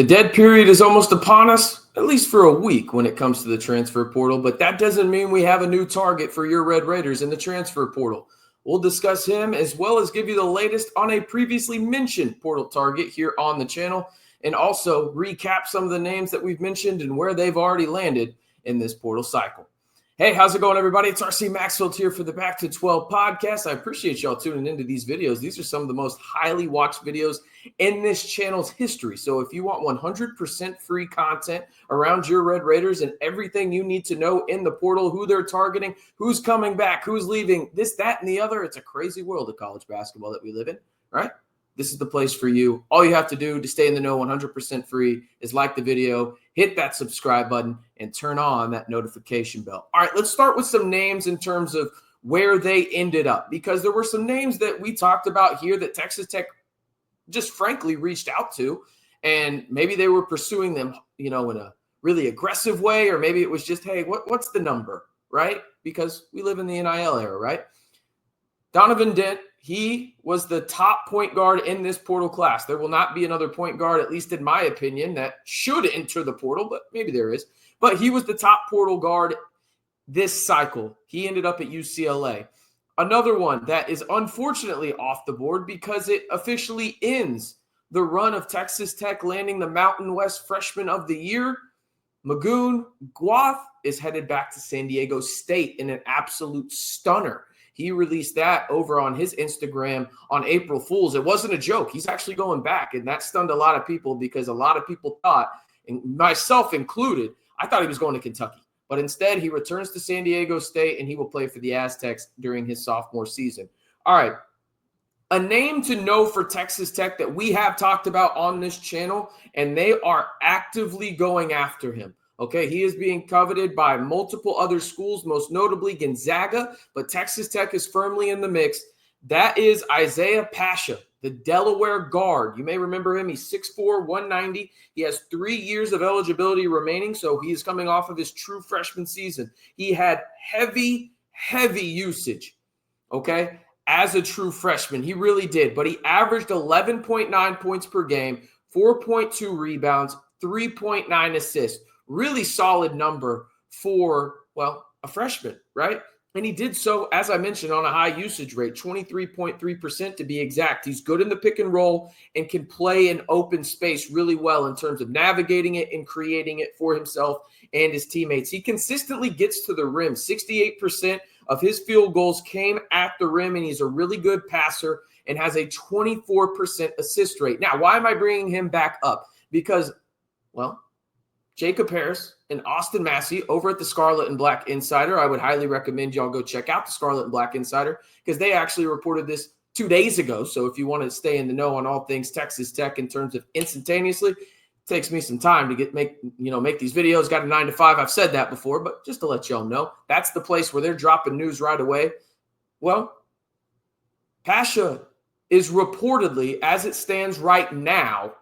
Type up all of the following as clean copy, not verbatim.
The dead period is almost upon us, at least for a week when it comes to the transfer portal, but that doesn't mean we have a new target for your Red Raiders in the transfer portal. We'll discuss him as well as give you the latest on a previously mentioned portal target here on the channel, and also recap some of the names that we've mentioned and where they've already landed in this portal cycle. Hey, how's it going, everybody? It's RC Maxfield here for the Back to 12 podcast. I appreciate y'all tuning into these videos. These are some of the most highly watched videos in this channel's history. So if you want 100% free content around your Red Raiders and everything you need to know in the portal, who they're targeting, who's coming back, who's leaving, this, that, and the other, it's a crazy world of college basketball that we live in, right? This is the place for you. All you have to do to stay in the know 100% free is like the video, hit that subscribe button, and turn on that notification bell. All right, let's start with some names in terms of where they ended up, because there were some names that we talked about here that Texas Tech just frankly reached out to, and maybe they were pursuing them, in a really aggressive way, or maybe it was just, hey, what's the number, right? Because we live in the NIL era, right? Donovan Dent, he was the top point guard in this portal class. There will not be another point guard, at least in my opinion, that should enter the portal, but maybe there is. But he was the top portal guard this cycle. He ended up at UCLA. Another one that is unfortunately off the board because it officially ends the run of Texas Tech landing the Mountain West Freshman of the Year. Magoon Guath is headed back to San Diego State in an absolute stunner. He released that over on his Instagram on April Fool's. It wasn't a joke. He's actually going back, and that stunned a lot of people because a lot of people thought, and myself included, I thought he was going to Kentucky. But instead, he returns to San Diego State, and he will play for the Aztecs during his sophomore season. All right, a name to know for Texas Tech that we have talked about on this channel, and they are actively going after him. Okay, he is being coveted by multiple other schools, most notably Gonzaga, but Texas Tech is firmly in the mix. That is Isaiah Pasia, the Delaware guard. You may remember him. He's 6'4", 190. He has 3 years of eligibility remaining, so he is coming off of his true freshman season. He had heavy usage, okay, as a true freshman. He really did, but he averaged 11.9 points per game, 4.2 rebounds, 3.9 assists. Really solid number for, well, a freshman, right? And he did so, as I mentioned, on a high usage rate, 23.3% to be exact. He's good in the pick and roll and can play in open space really well in terms of navigating it and creating it for himself and his teammates. He consistently gets to the rim. 68% of his field goals came at the rim, and he's a really good passer and has a 24% assist rate. Now, why am I bringing him back up? Because, well, Jacob Harris and Austin Massey over at the Scarlet and Black Insider. I would highly recommend y'all go check out the Scarlet and Black Insider because they actually reported this 2 days ago. So if you want to stay in the know on all things Texas Tech in terms of instantaneously, it takes me some time to make these videos. Got a 9 to 5. I've said that before, but just to let y'all know, that's the place where they're dropping news right away. Well, Pasia is reportedly, as it stands right now,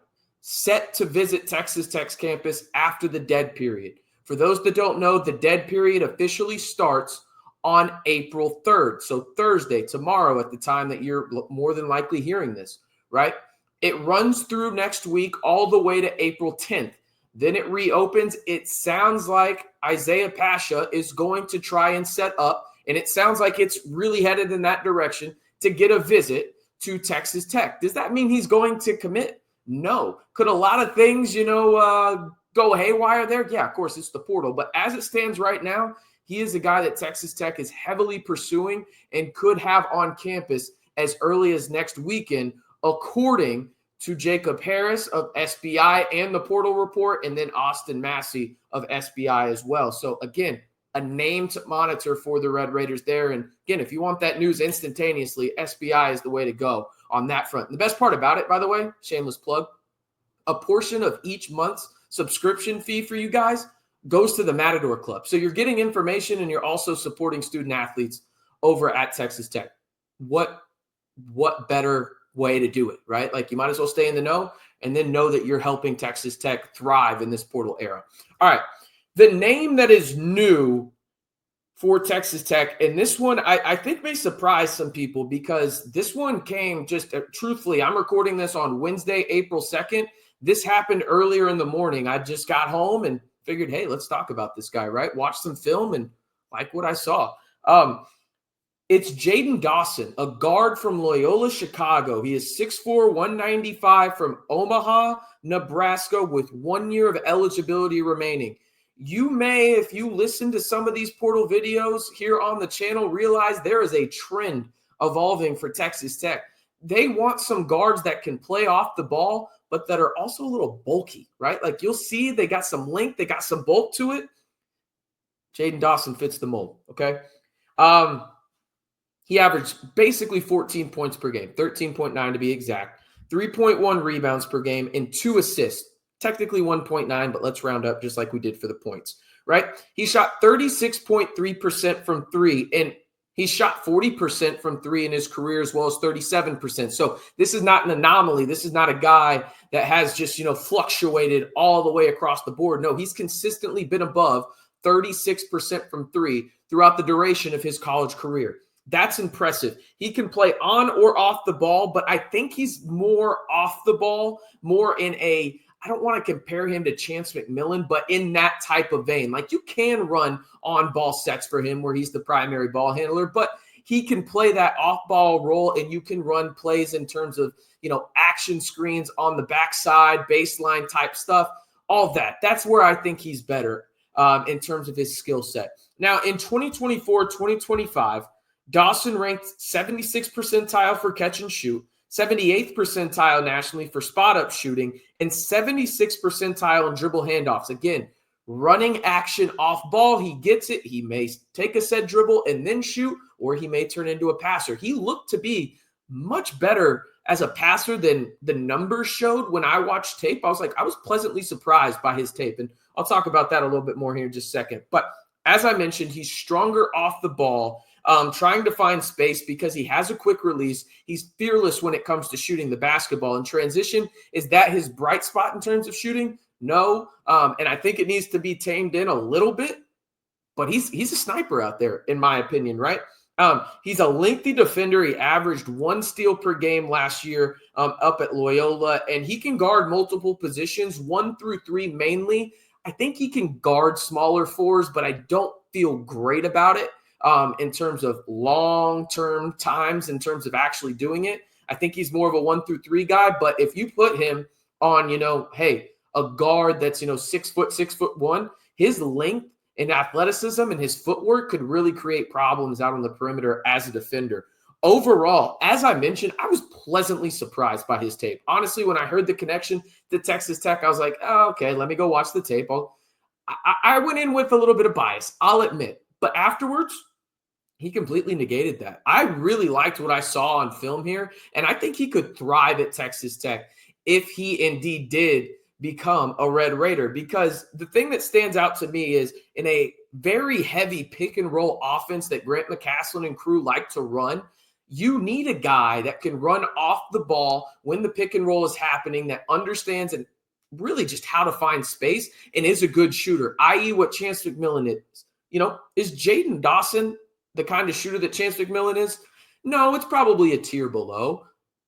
set to visit Texas Tech's campus after the dead period. For those that don't know, the dead period officially starts on April 3rd. So Thursday, tomorrow, at the time that you're more than likely hearing this, right? It runs through next week all the way to April 10th. Then it reopens. It sounds like Isaiah Pasia is going to try and set up, and it sounds like it's really headed in that direction to get a visit to Texas Tech. Does that mean he's going to commit? No. Could a lot of things, go haywire there? Yeah, of course, it's the portal. But as it stands right now, he is a guy that Texas Tech is heavily pursuing and could have on campus as early as next weekend, according to Jacob Harris of SBI and the portal report, and then Austin Massey of SBI as well. So, again, a name to monitor for the Red Raiders there. And, again, if you want that news instantaneously, SBI is the way to go on that front. And the best part about it, by the way, shameless plug, a portion of each month's subscription fee for you guys goes to the Matador Club. So you're getting information and you're also supporting student athletes over at Texas Tech. What better way to do it, right? Like, you might as well stay in the know and then know that you're helping Texas Tech thrive in this portal era. All right. The name that is new for Texas Tech, and this one I think may surprise some people because this one came just truthfully, I'm recording this on Wednesday, April 2nd. This happened earlier in the morning. I just got home and figured, hey, let's talk about this guy, right? Watch some film and like what I saw. It's Jaden Dawson, a guard from Loyola, Chicago. He is 6'4", 195 from Omaha, Nebraska, with 1 year of eligibility remaining. You may, if you listen to some of these portal videos here on the channel, realize there is a trend evolving for Texas Tech. They want some guards that can play off the ball, but that are also a little bulky, right? Like you'll see they got some length, they got some bulk to it. Jaden Dawson fits the mold, okay? He averaged basically 14 points per game, 13.9 to be exact, 3.1 rebounds per game, and 2 assists. Technically 1.9, but let's round up just like we did for the points, right? He shot 36.3% from three, and he shot 40% from three in his career as well as 37%. So this is not an anomaly. This is not a guy that has just, fluctuated all the way across the board. No, he's consistently been above 36% from three throughout the duration of his college career. That's impressive. He can play on or off the ball, but I think he's more off the ball, more in a, I don't want to compare him to Chance McMillan, but in that type of vein. Like you can run on ball sets for him where he's the primary ball handler, but he can play that off ball role and you can run plays in terms of, action screens on the backside, baseline type stuff, all that. That's where I think he's better in terms of his skill set. Now in 2024, 2025, Dawson ranked 76th percentile for catch and shoot, 78th percentile nationally for spot-up shooting, and 76th percentile in dribble handoffs. Again, running action off ball, he gets it. He may take a set dribble and then shoot, or he may turn into a passer. He looked to be much better as a passer than the numbers showed when I watched tape. I was pleasantly surprised by his tape, and I'll talk about that a little bit more here in just a second. But as I mentioned, he's stronger off the ball, trying to find space because he has a quick release. He's fearless when it comes to shooting the basketball. In transition, is that his bright spot in terms of shooting? No. And I think it needs to be tamed in a little bit, but he's a sniper out there, in my opinion, right? He's a lengthy defender. He averaged 1 steal per game last year up at Loyola, and he can guard multiple positions, 1 through 3 mainly. I think he can guard smaller fours, but I don't feel great about it. In terms of long-term times, in terms of actually doing it. I think he's more of a 1 through 3 guy, but if you put him on, a guard that's, 6'1", his length and athleticism and his footwork could really create problems out on the perimeter as a defender. Overall, as I mentioned, I was pleasantly surprised by his tape. Honestly, when I heard the connection to Texas Tech, I was like, oh, okay, let me go watch the tape. I went in with a little bit of bias, I'll admit. But afterwards, he completely negated that. I really liked what I saw on film here, and I think he could thrive at Texas Tech if he indeed did become a Red Raider, because the thing that stands out to me is in a very heavy pick and roll offense that Grant McCaslin and crew like to run, you need a guy that can run off the ball when the pick and roll is happening, that understands and really just how to find space and is a good shooter, i.e. what Chance McMillan is. Is Jaden Dawson the kind of shooter that Chance McMillan is? No, it's probably a tier below.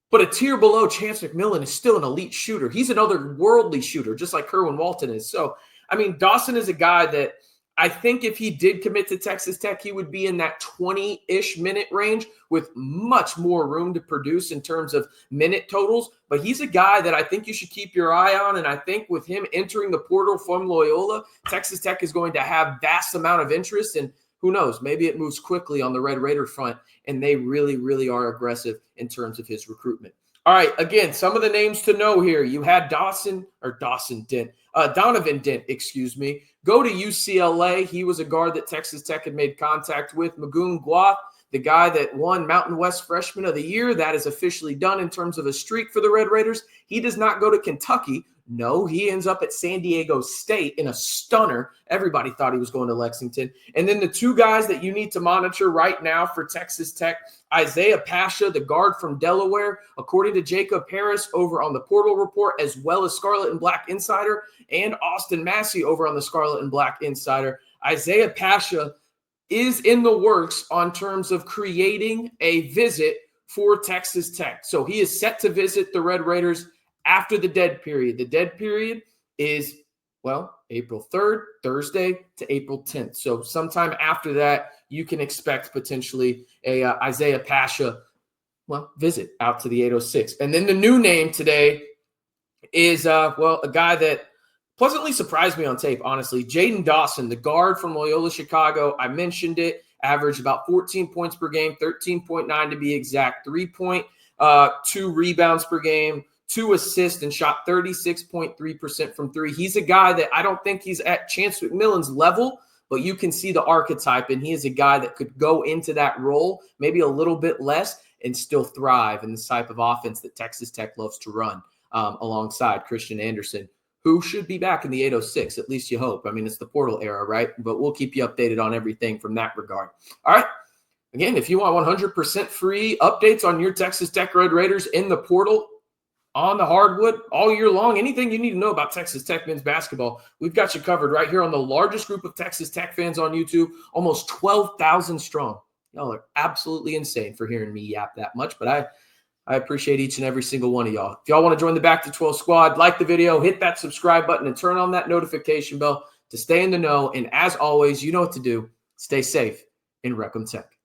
But a tier below Chance McMillan is still an elite shooter. He's an otherworldly shooter, just like Kerwin Walton is. So, Dawson is a guy that I think if he did commit to Texas Tech, he would be in that 20-ish minute range with much more room to produce in terms of minute totals. But he's a guy that I think you should keep your eye on. And I think with him entering the portal from Loyola, Texas Tech is going to have vast amount of interest. And who knows, maybe it moves quickly on the Red Raider front, and they really, really are aggressive in terms of his recruitment. All right, again, some of the names to know here. You had Donovan Dent, go to UCLA. He was a guard that Texas Tech had made contact with. Magoon Guath, the guy that won Mountain West Freshman of the Year. That is officially done in terms of a streak for the Red Raiders. He does not go to Kentucky. No, he ends up at San Diego State in a stunner. Everybody thought he was going to Lexington. And then the 2 guys that you need to monitor right now for Texas Tech, Isaiah Pasia, the guard from Delaware, according to Jacob Harris over on the Portal Report, as well as Scarlet and Black Insider, and Austin Massey over on the Scarlet and Black Insider. Isaiah Pasia is in the works on terms of creating a visit for Texas Tech. So he is set to visit the Red Raiders after the dead period. The dead period is, well, April 3rd, Thursday to April 10th. So sometime after that, you can expect potentially a Isaiah Pasia, well, visit out to the 806. And then the new name today is, well, a guy that pleasantly surprised me on tape, honestly. Jaden Dawson, the guard from Loyola, Chicago. I mentioned it. Averaged about 14 points per game, 13.9 to be exact, 3.2 rebounds per game, 2 assists, and shot 36.3% from three. He's a guy that I don't think he's at Chance McMillan's level, but you can see the archetype, and he is a guy that could go into that role, maybe a little bit less, and still thrive in this type of offense that Texas Tech loves to run alongside Christian Anderson, who should be back in the 806, at least you hope. I mean, it's the portal era, right? But we'll keep you updated on everything from that regard. All right. Again, if you want 100% free updates on your Texas Tech Red Raiders in the portal, on the hardwood, all year long, anything you need to know about Texas Tech men's basketball, we've got you covered right here on the largest group of Texas Tech fans on YouTube, almost 12,000 strong. Y'all are absolutely insane for hearing me yap that much, but I appreciate each and every single one of y'all. If y'all want to join the Back to 12 squad, like the video, hit that subscribe button, and turn on that notification bell to stay in the know. And as always, you know what to do. Stay safe and Rec 'em Tech.